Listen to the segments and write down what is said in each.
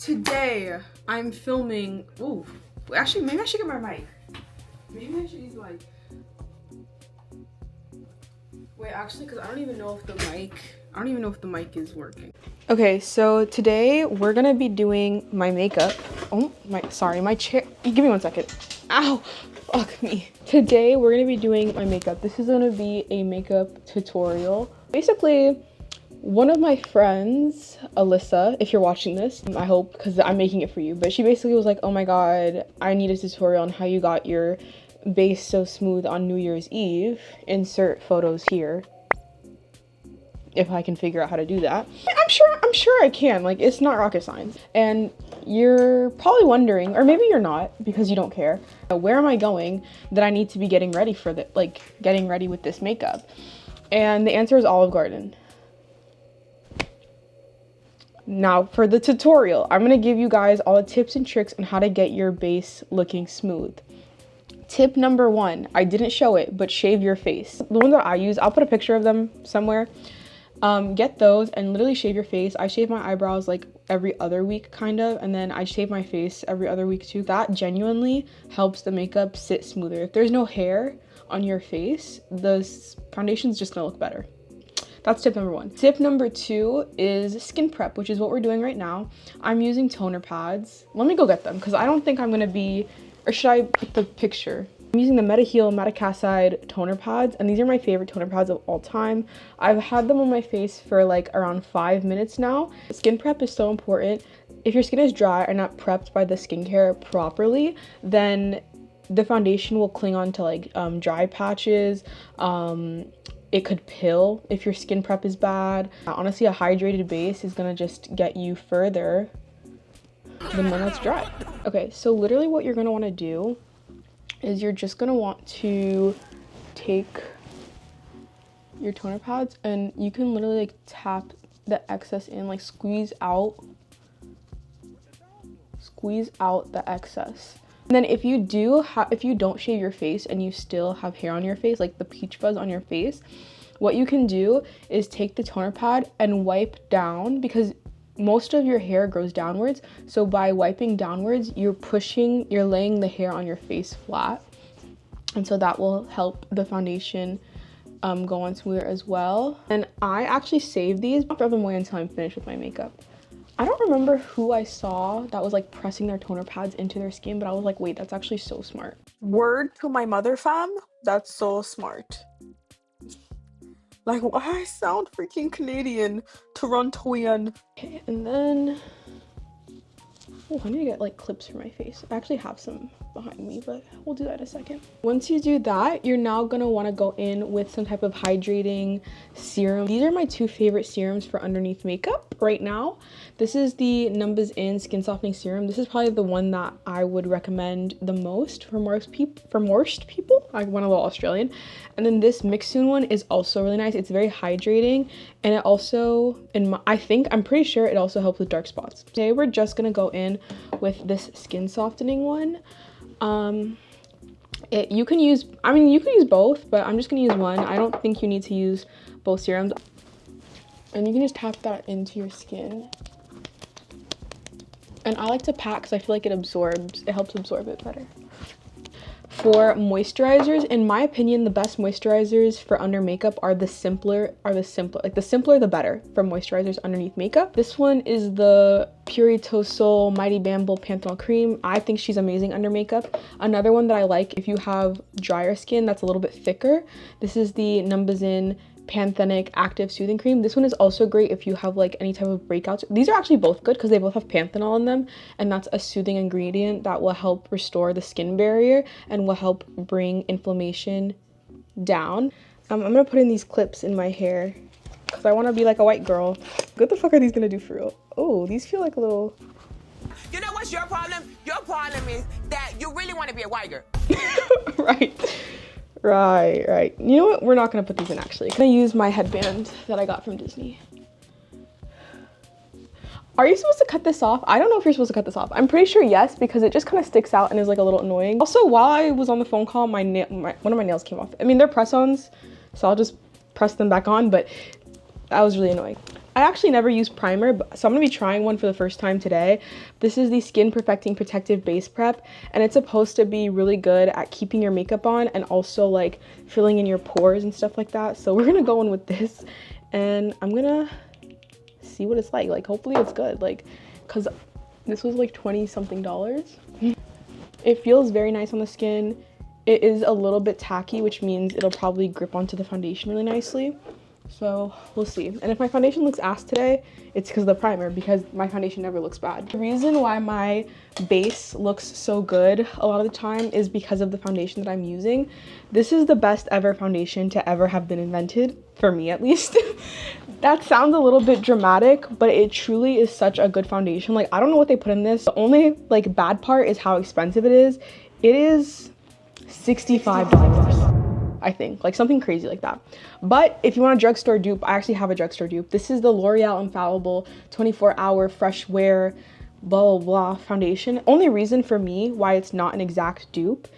Today I'm filming. Ooh, actually, maybe I should get my mic. Maybe I should use my. Wait, actually, because I don't even know if the mic is working. Okay, so today we're gonna be doing my makeup. Oh my chair. Give me 1 second. Ow, fuck me. Today we're gonna be doing my makeup. This is gonna be a makeup tutorial. Basically, one of my friends, Alyssa, if you're watching this, I hope, because I'm making it for you, but she basically was like, oh my god, I need a tutorial on how you got your base so smooth on New Year's Eve. Insert photos here. If I can figure out how to do that. I'm sure I can, like, it's not rocket science. And you're probably wondering, or maybe you're not, because you don't care, where am I going that I need to be getting ready for getting ready with this makeup? And the answer is Olive Garden. Now for the tutorial, I'm gonna give you guys all the tips and tricks on how to get your base looking smooth. Tip number 1, I didn't show it, but shave your face. The ones that I use, I'll put a picture of them somewhere. Get those and literally shave your face. I shave my eyebrows like every other week kind of, and then I shave my face every other week too. That genuinely helps the makeup sit smoother. If there's no hair on your face, the foundation's just gonna look better. That's tip number 1. Tip number 2 is skin prep, which is what we're doing right now. I'm using toner pads. Let me go get them because I don't think I'm gonna be, or should I put the picture? I'm using the Mediheal Metacaside toner pads, and these are my favorite toner pads of all time. I've had them on my face for like around 5 minutes now. Skin prep is so important. If your skin is dry or not prepped by the skincare properly, then the foundation will cling on to like dry patches. It could pill if your skin prep is bad. Honestly, a hydrated base is gonna just get you further than one that's dry. Okay, so literally what you're gonna wanna do is you're just gonna want to take your toner pads and you can literally like tap the excess in, like squeeze out the excess. And then if you don't shave your face and you still have hair on your face, like the peach fuzz on your face, what you can do is take the toner pad and wipe down, because most of your hair grows downwards. So by wiping downwards, you're laying the hair on your face flat. And so that will help the foundation go on smoother as well. And I actually save these. I'll throw them away until I'm finished with my makeup. I don't remember who I saw that was like pressing their toner pads into their skin, but I was like, wait, that's actually so smart. Word to my mother, fam, that's so smart. Like, why I sound freaking Canadian, Torontoian. Okay, and then, oh, I need to get like clips for my face. I actually have some behind me, but we'll do that in a second. Once you do that, you're now gonna wanna go in with some type of hydrating serum. These are my 2 favorite serums for underneath makeup right now. This is the Numbers In Skin Softening Serum. This is probably the one that I would recommend the most for most people. I went a little Australian. And then this Mixsoon one is also really nice. It's very hydrating, and it also, I'm pretty sure it also helps with dark spots. Today we're just gonna go in with this skin softening one. You can use both, but I'm just gonna use one. I don't think you need to use both serums. And you can just tap that into your skin. And I like to pat because I feel like it helps absorb it better. For moisturizers, in my opinion, the best moisturizers for under makeup are the simpler, like the simpler the better for moisturizers underneath makeup. This one is the Puritoso Mighty Bamboo Panthenol Cream. I think she's amazing under makeup. Another one that I like if you have drier skin that's a little bit thicker, this is the Numbers In Panthenic Active Soothing Cream. This one is also great if you have like any type of breakouts. These are actually both good because they both have panthenol in them, and that's a soothing ingredient that will help restore the skin barrier and will help bring inflammation down. I'm gonna put in these clips in my hair because I want to be like a white girl. What the fuck are these gonna do for real? Oh, these feel like a little... You know what's your problem? Your problem is that you really want to be a white girl. Right. You know what? We're not gonna put these in actually. I'm gonna use my headband that I got from Disney. Are you supposed to cut this off? I don't know if you're supposed to cut this off. I'm pretty sure yes, because it just kind of sticks out and is like a little annoying. Also, while I was on the phone call, one of my nails came off. I mean, they're press-ons, so I'll just press them back on, but that was really annoying. I actually never use primer, so I'm gonna be trying one for the first time today. This is the Skin Perfecting Protective Base Prep, and it's supposed to be really good at keeping your makeup on and also like filling in your pores and stuff like that. So we're gonna go in with this, and I'm gonna see what it's like. Like, hopefully it's good, like, cause this was like 20 something dollars. It feels very nice on the skin. It is a little bit tacky, which means it'll probably grip onto the foundation really nicely. So we'll see. And if my foundation looks ass today, it's because of the primer, because my foundation never looks bad. The reason why my base looks so good a lot of the time is because of the foundation that I'm using. This is the best ever foundation to ever have been invented, for me at least. That sounds a little bit dramatic, but it truly is such a good foundation. Like, I don't know what they put in this. The only like bad part is how expensive it is. It is $65. I think, like something crazy like that. But if you want a drugstore dupe, I actually have a drugstore dupe. This is the L'Oreal Infallible 24-hour fresh wear blah blah blah foundation. Only reason for me why it's not an exact dupe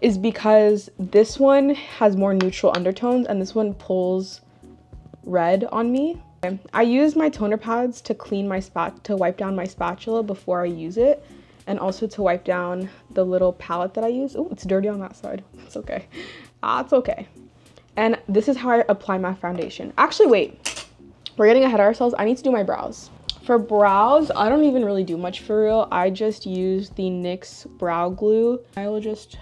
is because this one has more neutral undertones and this one pulls red on me. I use my toner pads to clean my to wipe down my spatula before I use it, and also to wipe down the little palette that I use. Oh, it's dirty on that side. It's okay. It's okay. And this is how I apply my foundation. Actually, wait, we're getting ahead of ourselves. I need to do my brows. For brows, I don't even really do much for real. I just use the NYX brow glue. I will just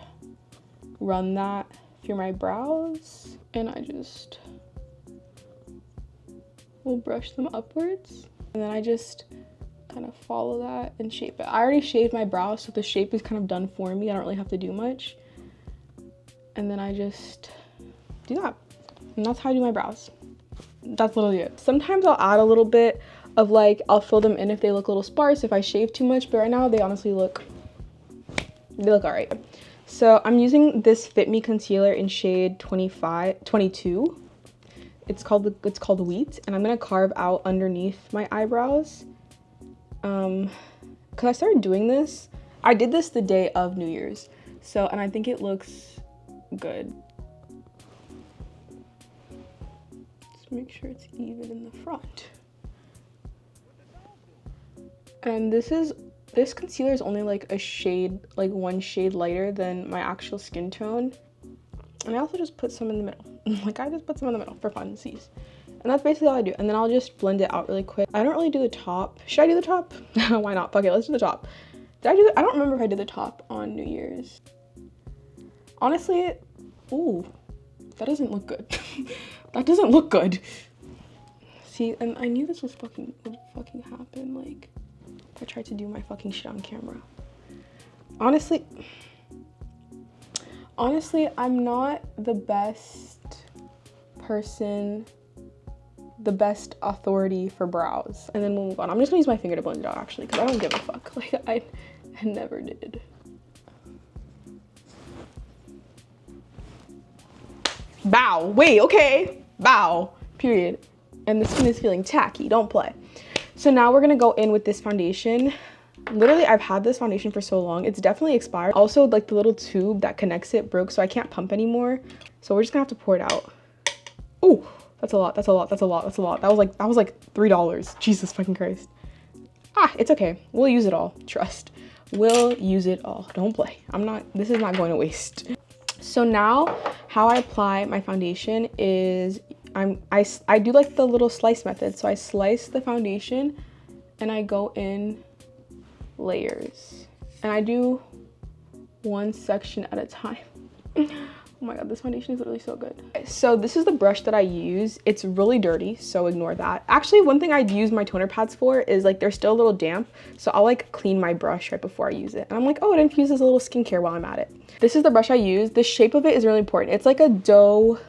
run that through my brows, and I just will brush them upwards. And then I just kind of follow that and shape it. I already shaved my brows, so the shape is kind of done for me. I don't really have to do much. And then I just do that. And that's how I do my brows. That's literally it. Sometimes I'll add a little bit of like, I'll fill them in if they look a little sparse, if I shave too much, but right now they honestly look, all right. So I'm using this Fit Me concealer in shade 22. It's called Wheat, and I'm gonna carve out underneath my eyebrows. Cause I started doing this. I did this the day of New Year's. So, and I think it looks good. Just make sure it's even in the front. And this concealer is only like a shade, like one shade lighter than my actual skin tone. And I also just put some in the middle. Like, I just put some in the middle for funsies. And that's basically all I do. And then I'll just blend it out really quick. I don't really do the top. Should I do the top? Why not? Fuck it, let's do the top. I don't remember if I did the top on New Year's. Honestly, ooh, that doesn't look good. That doesn't look good. See, and I knew this would fucking happen, like, if I tried to do my fucking shit on camera. Honestly, I'm not the best person, the best authority for brows. And then we'll move on. I'm just gonna use my finger to blend it out, actually, because I don't give a fuck. Like, I never did. Bow. Wait, okay. Bow. Period. And the skin is feeling tacky. Don't play. So now we're gonna go in with this foundation. Literally, I've had this foundation for so long. It's definitely expired. Also, like, the little tube that connects it broke, so I can't pump anymore. So we're just gonna have to pour it out. Oh, that's a lot. That's a lot. That's a lot. That's a lot. That was like $3. Jesus fucking Christ. It's okay. We'll use it all. Trust. We'll use it all. Don't play. This is not going to waste. So now how I apply my foundation is I do like the little slice method. So I slice the foundation and I go in layers, and I do one section at a time. Oh my god, this foundation is literally so good. Okay, so this is the brush that I use. It's really dirty, so ignore that. Actually, one thing I'd use my toner pads for is, like, they're still a little damp, so I'll like clean my brush right before I use it. And I'm like, oh, it infuses a little skincare while I'm at it. This is the brush I use. The shape of it is really important. It's like a dough.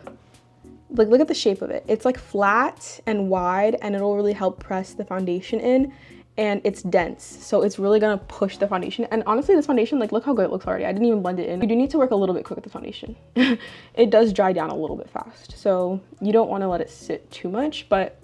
Like, look at the shape of it. It's like flat and wide, and it'll really help press the foundation in. And it's dense, so it's really gonna push the foundation. And honestly, this foundation, like, look how good it looks already. I didn't even blend it in. You do need to work a little bit quick with the foundation. It does dry down a little bit fast, so you don't want to let it sit too much. But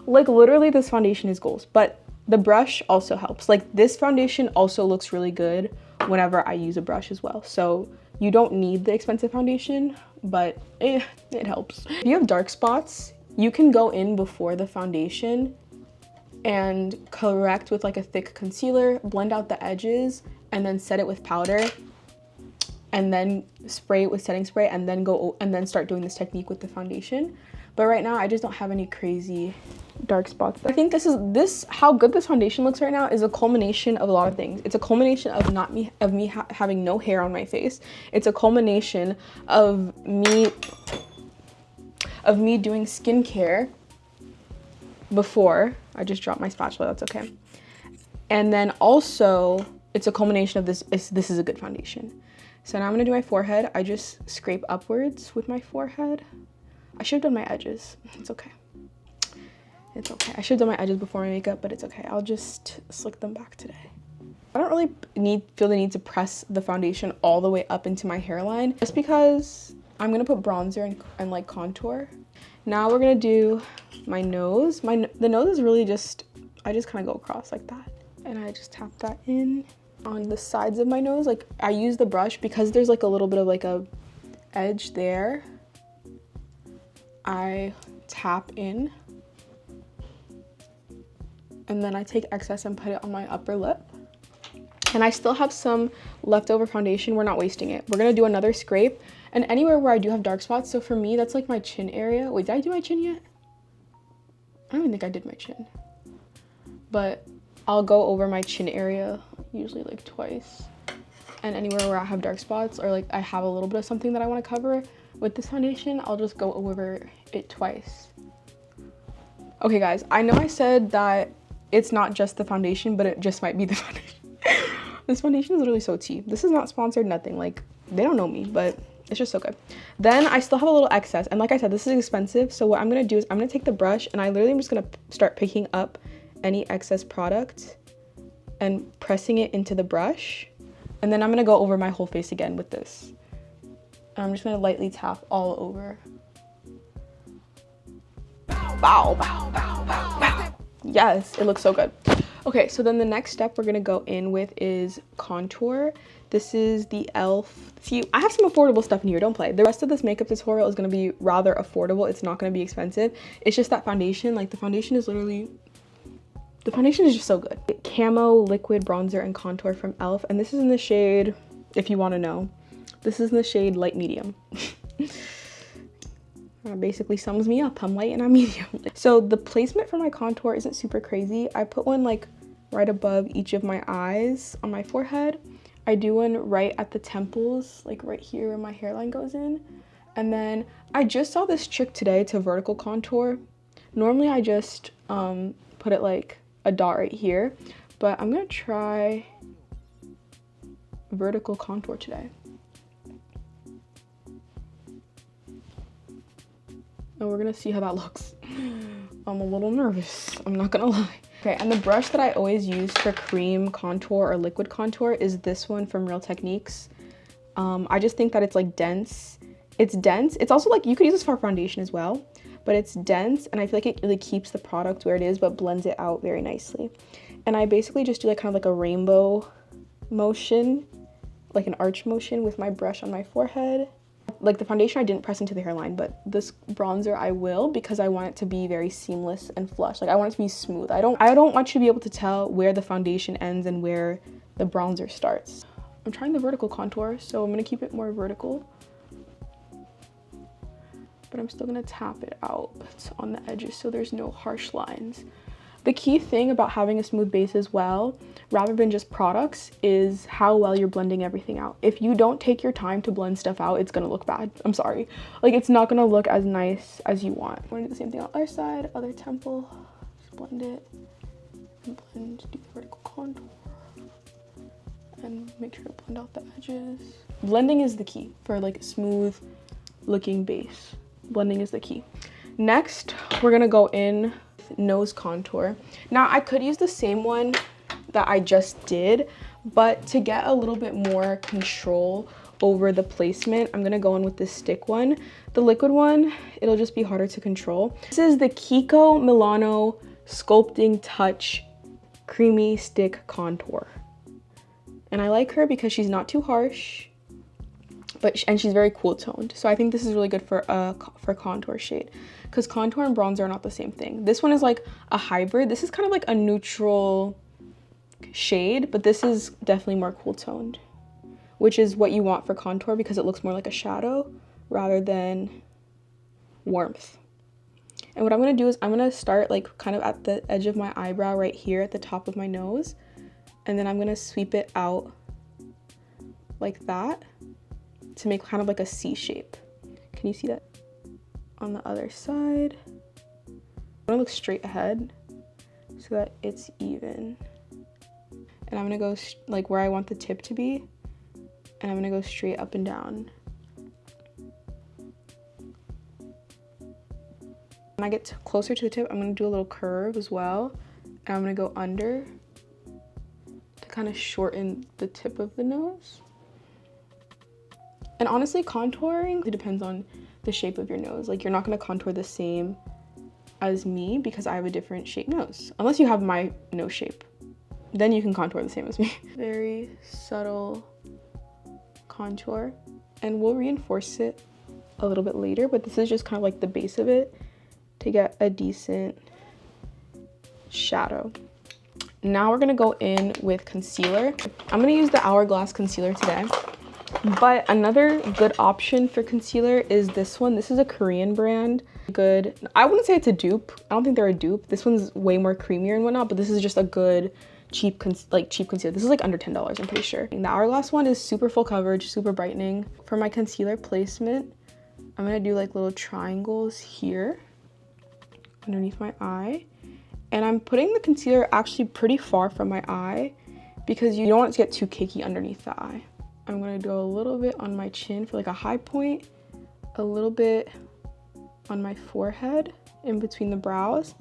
like, literally, this foundation is goals. But the brush also helps. Like, this foundation also looks really good whenever I use a brush as well. So you don't need the expensive foundation, but it helps. If you have dark spots, you can go in before the foundation and correct with like a thick concealer, blend out the edges, and then set it with powder, and then spray it with setting spray, and then start doing this technique with the foundation. But right now I just don't have any crazy dark spots. I think how good this foundation looks right now is a culmination of a lot of things. It's a culmination of me having no hair on my face. It's a culmination of me doing skincare before. I just dropped my spatula, that's okay. And then also it's a culmination of this is a good foundation. So now I'm gonna do my forehead. I just scrape upwards with my forehead. I should have done my edges. It's okay. It's okay. I should have done my edges before my makeup, but it's okay. I'll just slick them back today. I don't really feel the need to press the foundation all the way up into my hairline, just because I'm gonna put bronzer and like contour. Now we're gonna do my nose. The nose is really I just kind of go across like that, and I just tap that in on the sides of my nose. Like I use the brush because there's like a little bit of like a edge there. I tap in, and then I take excess and put it on my upper lip. And I still have some leftover foundation. We're not wasting it. We're gonna do another scrape, and anywhere where I do have dark spots. So for me, that's like my chin area. Wait, did I do my chin yet? I don't even think I did my chin, but I'll go over my chin area usually like twice. And anywhere where I have dark spots, or like I have a little bit of something that I want to cover with this foundation, I'll just go over it twice. Okay guys, I know I said that it's not just the foundation, but it just might be the foundation. This foundation is literally so tea. This is not sponsored, nothing. Like, they don't know me, but it's just so good. Then I still have a little excess, and like I said, this is expensive. So what I'm gonna do is I'm gonna take the brush, and I literally am just gonna start picking up any excess product and pressing it into the brush. And then I'm gonna go over my whole face again with this. And I'm just gonna lightly tap all over. Bow, bow, bow, bow, bow. Yes, it looks so good. Okay, so then the next step we're gonna go in with is contour. This is the e.l.f. See, I have some affordable stuff in here, don't play. The rest of this makeup tutorial is gonna be rather affordable. It's not gonna be expensive. It's just that foundation, like the foundation is just so good. Camo liquid bronzer and contour from e.l.f. And this is in the shade, if you wanna know, this is in the shade light medium. That basically sums me up. I'm light and I'm medium. So the placement for my contour isn't super crazy. I put one like right above each of my eyes on my forehead. I do one right at the temples, like right here where my hairline goes in. And then I just saw this trick today to vertical contour. Normally I just put it like a dot right here, but I'm gonna try vertical contour today. And we're gonna see how that looks. I'm a little nervous, I'm not gonna lie. Okay, and the brush that I always use for cream contour or liquid contour is this one from Real Techniques. I just think that it's like dense. It's dense. It's also like, you could use this for foundation as well, but it's dense, and I feel like it really keeps the product where it is, but blends it out very nicely. And I basically just do like kind of like a rainbow motion, like an arch motion with my brush on my forehead. Like the foundation I didn't press into the hairline, but this bronzer I will, because I want it to be very seamless and flush. Like I want it to be smooth. I don't want you to be able to tell where the foundation ends and where the bronzer starts. I'm trying the vertical contour, so I'm gonna keep it more vertical, but I'm still gonna tap it out on the edges so there's no harsh lines. The key thing about having a smooth base as well, rather than just products, is how well you're blending everything out. If you don't take your time to blend stuff out, it's gonna look bad. I'm sorry. Like, it's not gonna look as nice as you want. We're gonna do the same thing on the other side, other temple. Just blend it and blend, do the vertical contour, and make sure to blend out the edges. Blending is the key for like smooth looking base. Blending is the key. Next, we're gonna go in nose contour. Now I could use the same one that I just did, but to get a little bit more control over the placement, I'm gonna go in with this stick one. The liquid one, it'll just be harder to control. This is the Kiko Milano Sculpting Touch Creamy Stick Contour. And I like her because she's not too harsh. and she's very cool toned. So I think this is really good for contour shade, because contour and bronzer are not the same thing. This one is like a hybrid. This is kind of like a neutral shade, but this is definitely more cool toned, which is what you want for contour because it looks more like a shadow rather than warmth. And what I'm going to do is I'm going to start like kind of at the edge of my eyebrow right here at the top of my nose, and then I'm going to sweep it out like that to make kind of like a C shape. Can you see that? On the other side, I'm gonna look straight ahead so that it's even. And I'm gonna go like where I want the tip to be, and I'm gonna go straight up and down. When I get closer to the tip, I'm gonna do a little curve as well, and I'm gonna go under to kind of shorten the tip of the nose. And honestly, contouring, it depends on the shape of your nose. Like, you're not gonna contour the same as me because I have a different shaped nose. Unless you have my nose shape, then you can contour the same as me. Very subtle contour. And we'll reinforce it a little bit later, but this is just kind of like the base of it to get a decent shadow. Now we're gonna go in with concealer. I'm gonna use the Hourglass concealer today. But another good option for concealer is this one. This is a Korean brand. Good. I wouldn't say it's a dupe. I don't think they're a dupe. This one's way more creamier and whatnot, but this is just a good cheap concealer. This is like under $10, I'm pretty sure. And the Hourglass one is super full coverage, super brightening. For my concealer placement, I'm gonna do like little triangles here underneath my eye. And I'm putting the concealer actually pretty far from my eye because you don't want it to get too cakey underneath the eye. I'm gonna go a little bit on my chin for like a high point, a little bit on my forehead in between the brows,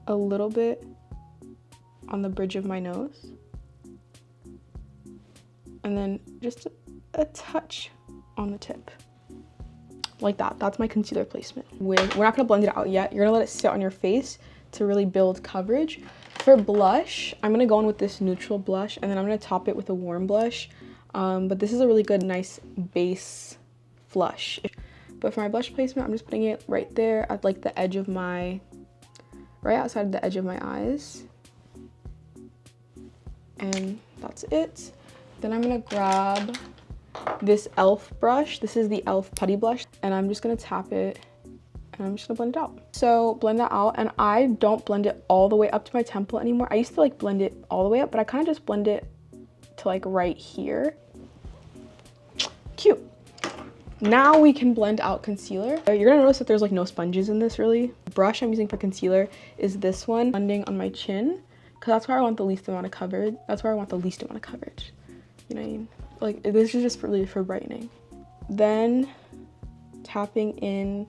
a little bit on the bridge of my nose, and then just a touch on the tip. Like that. That's my concealer placement. We're not gonna blend it out yet. You're gonna let it sit on your face to really build coverage. For blush, I'm gonna go in with this neutral blush, and then I'm gonna top it with a warm blush. But this is a really good, nice base flush. But for my blush placement, I'm just putting it right there at like the edge of right outside the edge of my eyes. And that's it. Then I'm gonna grab this e.l.f. brush. This is the e.l.f. putty blush, and I'm just gonna tap it, and I'm just gonna blend it out. So blend that out, and I don't blend it all the way up to my temple anymore. I used to like blend it all the way up, but I kind of just blend it to like right here. Cute. Now we can blend out concealer. You're gonna notice that there's like no sponges in this really. The brush I'm using for concealer is this one, blending on my chin, because that's where I want the least amount of coverage. That's where I want the least amount of coverage. You know what I mean? Like, this is just really for brightening. Then tapping in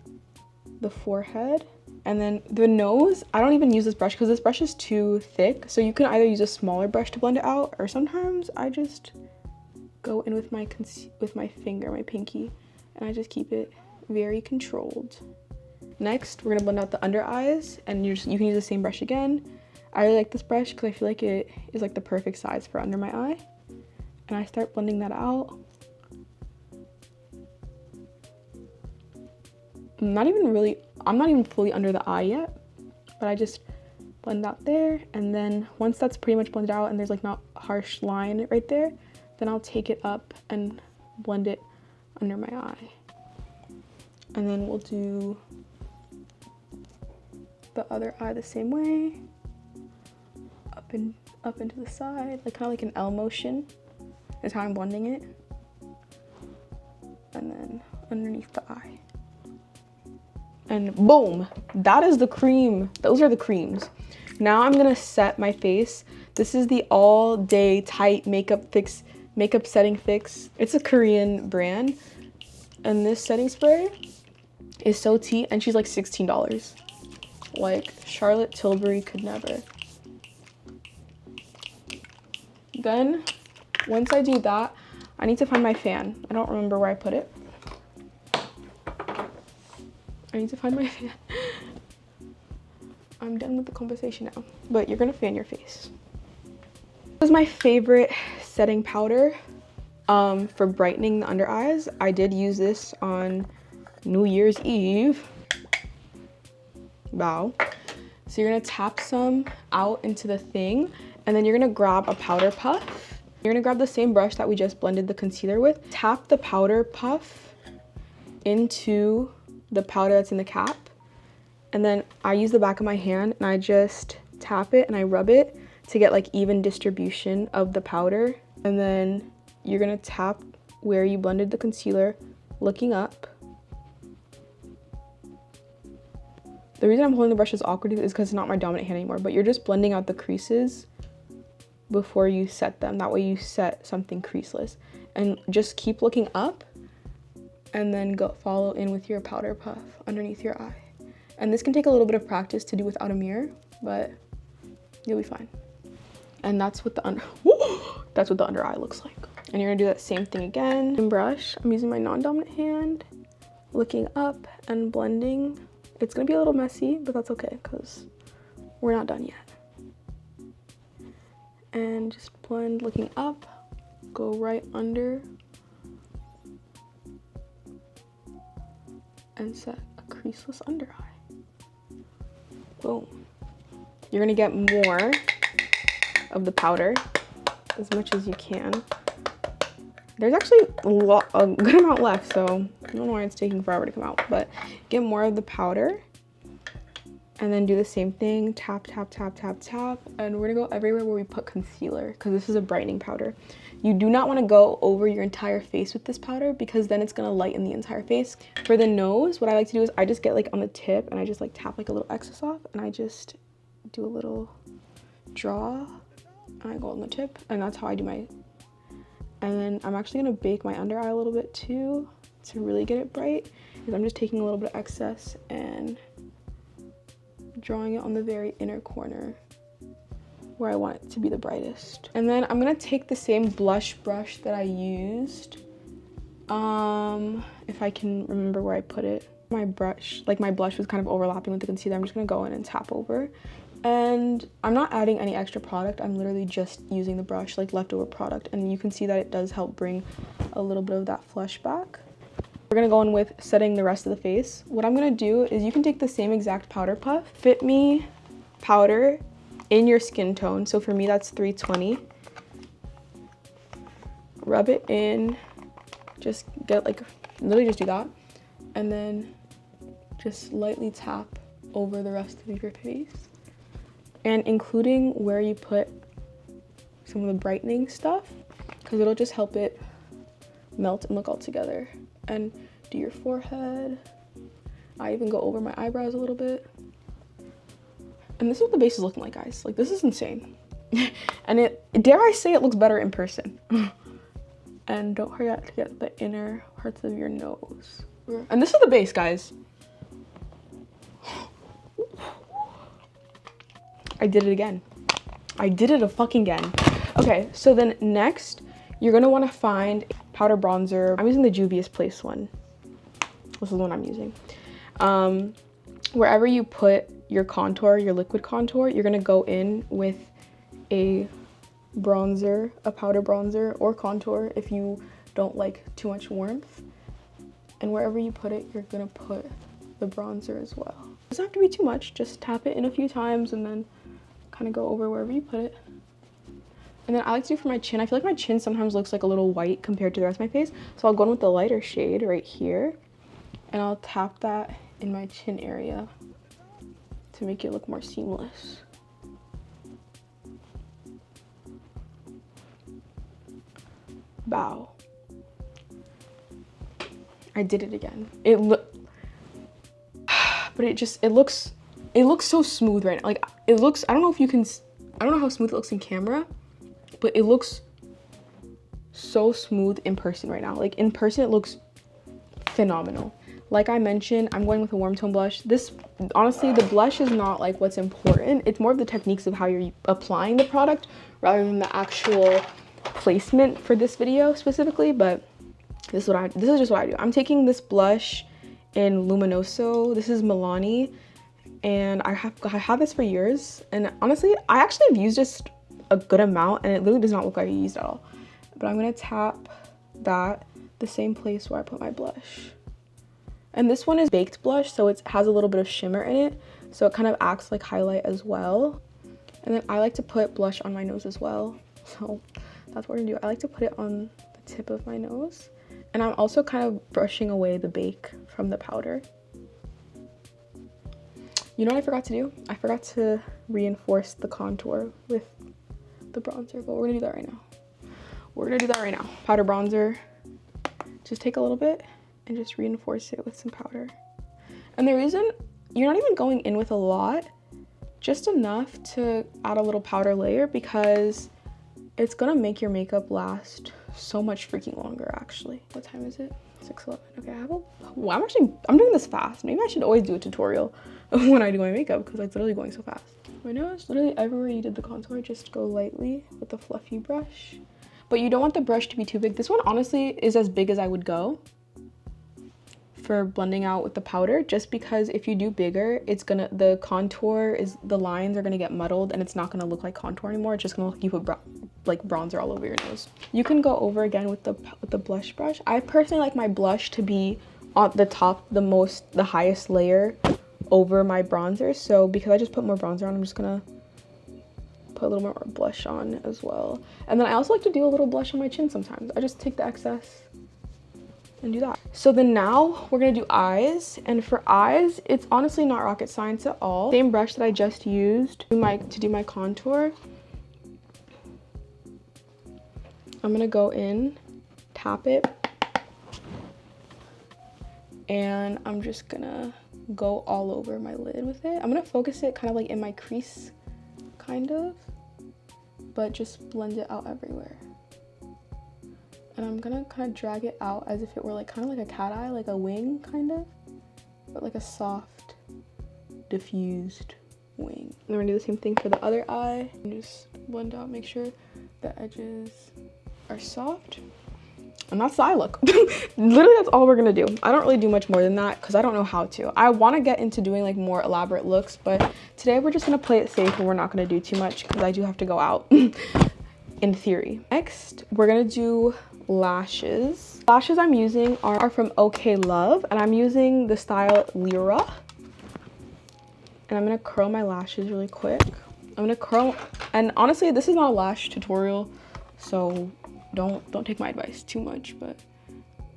the forehead, and then the nose. I don't even use this brush because this brush is too thick. So you can either use a smaller brush to blend it out, or sometimes I just go in with my finger, my pinky, and I just keep it very controlled. Next, we're gonna blend out the under eyes, and you can use the same brush again. I really like this brush because I feel like it is like the perfect size for under my eye. And I start blending that out. I'm not even fully under the eye yet, but I just blend out there. And then once that's pretty much blended out and there's like not a harsh line right there, then I'll take it up and blend it under my eye. And then we'll do the other eye the same way, up into the side, like kind of like an L motion is how I'm blending it. And then underneath the eye. And boom, that is the cream. Those are the creams. Now I'm gonna set my face. This is the All Day Tight Makeup Setting Fix. It's a Korean brand. And this setting spray is so tea, and she's like $16. Like, Charlotte Tilbury could never. Then, once I do that, I need to find my fan. I don't remember where I put it. I need to find my fan. I'm done with the conversation now. But you're gonna fan your face. This is my favorite setting powder. For brightening the under eyes, I did use this on New Year's Eve. Wow. So you're gonna tap some out into the thing, and then you're gonna grab a powder puff. You're gonna grab the same brush that we just blended the concealer with. Tap the powder puff into the powder that's in the cap. And then I use the back of my hand and I just tap it and I rub it to get like even distribution of the powder. And then you're gonna tap where you blended the concealer, looking up. The reason I'm holding the brush as awkward is because it's not my dominant hand anymore, but you're just blending out the creases before you set them. That way you set something creaseless. And just keep looking up and then go follow in with your powder puff underneath your eye. And this can take a little bit of practice to do without a mirror, but you'll be fine. And that's what the under eye looks like. And you're gonna do that same thing again. And brush, I'm using my non-dominant hand, looking up and blending. It's gonna be a little messy, but that's okay because we're not done yet. And just blend looking up, go right under, and set a creaseless under eye. Boom. You're gonna get more of the powder, as much as you can. There's actually a good amount left, so I don't know why it's taking forever to come out, but get more of the powder and then do the same thing, tap, tap, tap, tap, tap, and we're gonna go everywhere where we put concealer because this is a brightening powder. You do not wanna go over your entire face with this powder because then it's gonna lighten the entire face. For the nose, what I like to do is I just get like on the tip and I just like tap like a little excess off and I just do a little draw and I go on the tip, and that's how I do my. And then I'm actually gonna bake my under eye a little bit too to really get it bright, because I'm just taking a little bit of excess and drawing it on the very inner corner where I want it to be the brightest. And then I'm gonna take the same blush brush that I used. If I can remember where I put it. My brush, like my blush was kind of overlapping with the concealer. I'm just gonna go in and tap over. And I'm not adding any extra product. I'm literally just using the brush, like leftover product. And you can see that it does help bring a little bit of that flush back. We're gonna go in with setting the rest of the face. What I'm gonna do is you can take the same exact powder puff, Fit Me powder in your skin tone. So for me, that's 320. Rub it in, just get like, literally just do that. And then just lightly tap over the rest of your face. And including where you put some of the brightening stuff, because it'll just help it melt and look all together. And do your forehead. I even go over my eyebrows a little bit. And this is what the base is looking like, guys. Like, this is insane. And it, dare I say, it looks better in person. And don't forget to get the inner parts of your nose. And this is the base, guys. I did it again. I did it a fucking again. Okay, so then next, you're gonna wanna find powder bronzer. I'm using the Juvia's Place one. This is the one I'm using. Wherever you put your contour, your liquid contour, you're gonna go in with a bronzer, a powder bronzer or contour if you don't like too much warmth. And wherever you put it, you're gonna put the bronzer as well. It doesn't have to be too much, just tap it in a few times and then kind of go over wherever you put it. And then I like to do for my chin. I feel like my chin sometimes looks like a little white compared to the rest of my face. So I'll go in with the lighter shade right here and I'll tap that in my chin area to make it look more seamless. Bow. I did it again. But it looks so smooth right now. Like, it looks, I don't know how smooth it looks in camera, but it looks so smooth in person right now. Like, in person, it looks phenomenal. Like I mentioned, I'm going with a warm tone blush. This, honestly, the blush is not like what's important. It's more of the techniques of how you're applying the product rather than the actual placement for this video specifically, but this is just what I do. I'm taking this blush in Luminoso. This is Milani, and I have this for years, and honestly I actually have used this a good amount and it literally does not look like I used at all. But I'm gonna tap that the same place where I put my blush. And this one is baked blush, so it has a little bit of shimmer in it, so it kind of acts like highlight as well. And then I like to put blush on my nose as well, so that's what we're gonna do. I like to put it on the tip of my nose, and I'm also kind of brushing away the bake from the powder. You know what I forgot to do? I forgot to reinforce the contour with the bronzer, but we're gonna do that right now. We're gonna do that right now. Powder bronzer, just take a little bit and just reinforce it with some powder. And the reason you're not even going in with a lot, just enough to add a little powder layer, because it's gonna make your makeup last so much freaking longer actually. What time is it? 6:11. Okay, well, I'm doing this fast. Maybe I should always do a tutorial when I do my makeup, because it's literally going so fast. My nose, literally everywhere you did the contour, just go lightly with the fluffy brush. But you don't want the brush to be too big. This one honestly is as big as I would go for blending out with the powder, just because if you do bigger, the lines are gonna get muddled and it's not gonna look like contour anymore. It's just gonna look like you put like bronzer all over your nose. You can go over again with the blush brush. I personally like my blush to be on the top, the highest layer over my bronzer. So because I just put more bronzer on, I'm just gonna put a little more blush on as well. And then I also like to do a little blush on my chin sometimes. I just take the excess and do that. So then now we're gonna do eyes, and for eyes, it's honestly not rocket science at all. Same brush that I just used to do my contour. I'm gonna go in, tap it, and I'm just gonna go all over my lid with it. I'm gonna focus it kind of like in my crease, kind of, but just blend it out everywhere. And I'm gonna kind of drag it out as if it were like kind of like a cat eye, like a wing kind of, but like a soft, diffused wing. And we're gonna do the same thing for the other eye. And just blend out, make sure the edges are soft. And that's the eye look. Literally, that's all we're gonna do. I don't really do much more than that because I don't know how to. I want to get into doing like more elaborate looks, but today we're just gonna play it safe and we're not gonna do too much because I do have to go out in theory. Next, we're gonna do lashes. Lashes I'm using are from OK Love, and I'm using the style Lyra. And I'm gonna curl my lashes really quick. I'm gonna curl, and honestly, this is not a lash tutorial, so don't take my advice too much, but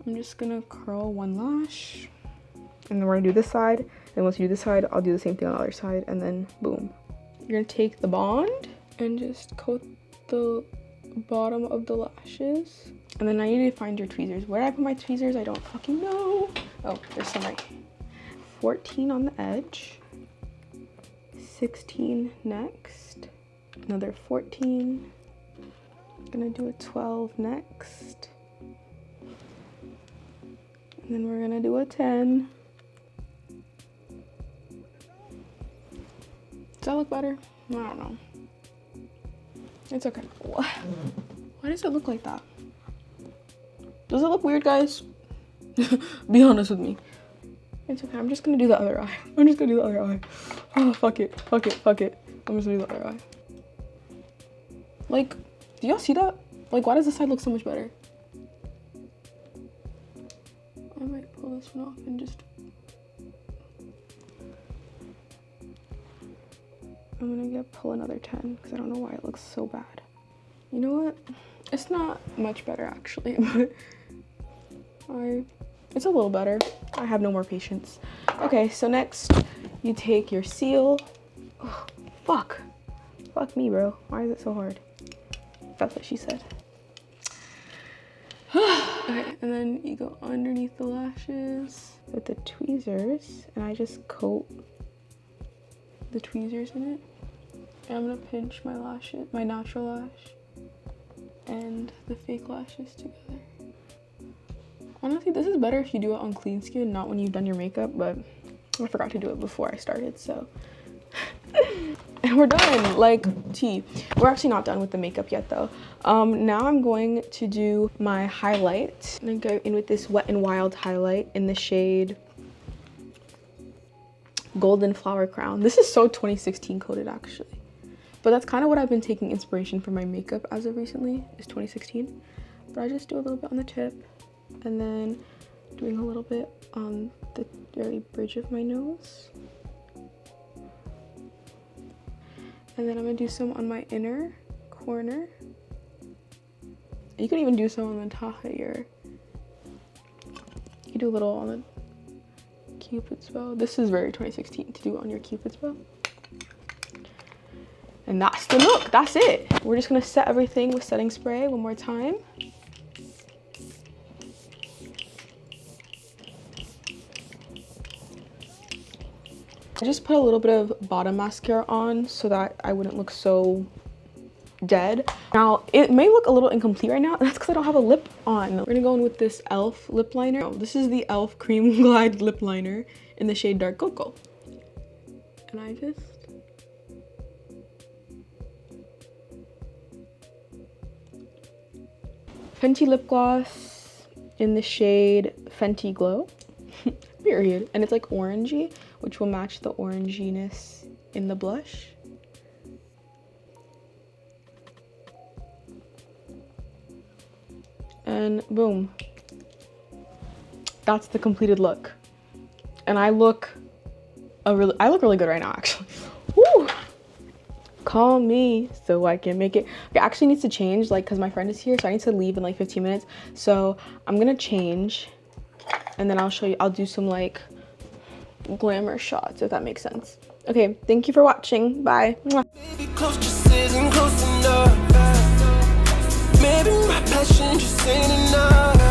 I'm just gonna curl one lash, and then we're gonna do this side, and once you do this side, I'll do the same thing on the other side, and then boom. You're gonna take the Bond and just coat the bottom of the lashes, and then I need to find your tweezers. Where I put my tweezers, I don't fucking know. Oh, there's some right. 14 on the edge, 16 next, another 14. Gonna do a 12 next, and then we're gonna do a 10. Does that look better? I don't know. It's okay. Why does it look like that? Does it look weird, guys? Be honest with me. It's okay. I'm just gonna do the other eye. I'm just gonna do the other eye. Oh, fuck it. I'm just gonna do the other eye. Like, do y'all see that? Like, why does this side look so much better? I might pull this one off and just... I'm gonna pull another 10 because I don't know why it looks so bad. You know what? It's not much better actually, but it's a little better. I have no more patience. Okay, so next you take your seal. Oh, fuck me, bro. Why is it so hard? That's what she said. Okay, and then you go underneath the lashes with the tweezers, and I just coat the tweezers in it. And I'm gonna pinch my lashes, my natural lash, and the fake lashes together. Honestly, this is better if you do it on clean skin, not when you've done your makeup, but I forgot to do it before I started, so. And we're done, like tea. We're actually not done with the makeup yet though. Now I'm going to do my highlight. I'm gonna go in with this Wet n Wild highlight in the shade Golden Flower Crown. This is so 2016 coded actually. But that's kind of what I've been taking inspiration for my makeup as of recently, is 2016. but I just do a little bit on the tip and then doing a little bit on the very bridge of my nose. And then I'm gonna do some on my inner corner. You can even do some on the top of your, you do a little on the Cupid's bow. This is very 2016 to do on your Cupid's bow. And that's the look, that's it. We're just gonna set everything with setting spray one more time. I just put a little bit of bottom mascara on so that I wouldn't look so dead. Now, it may look a little incomplete right now, and that's because I don't have a lip on. We're gonna go in with this e.l.f. lip liner. This is the e.l.f. Cream Glide lip liner in the shade Dark Cocoa. And I just... Fenty lip gloss in the shade Fenty Glow. Period. And it's like orangey, which will match the oranginess in the blush. And boom. That's the completed look. And I look really good right now, actually. Woo! Call me so I can make it. Okay, actually needs to change, like, because my friend is here, so I need to leave in like 15 minutes. So I'm gonna change, and then I'll show you. I'll do some like glamour shots, if that makes sense. Okay, thank you for watching. Bye. Mwah. Baby, close, just sitting close enough. Maybe my passion just ain't enough.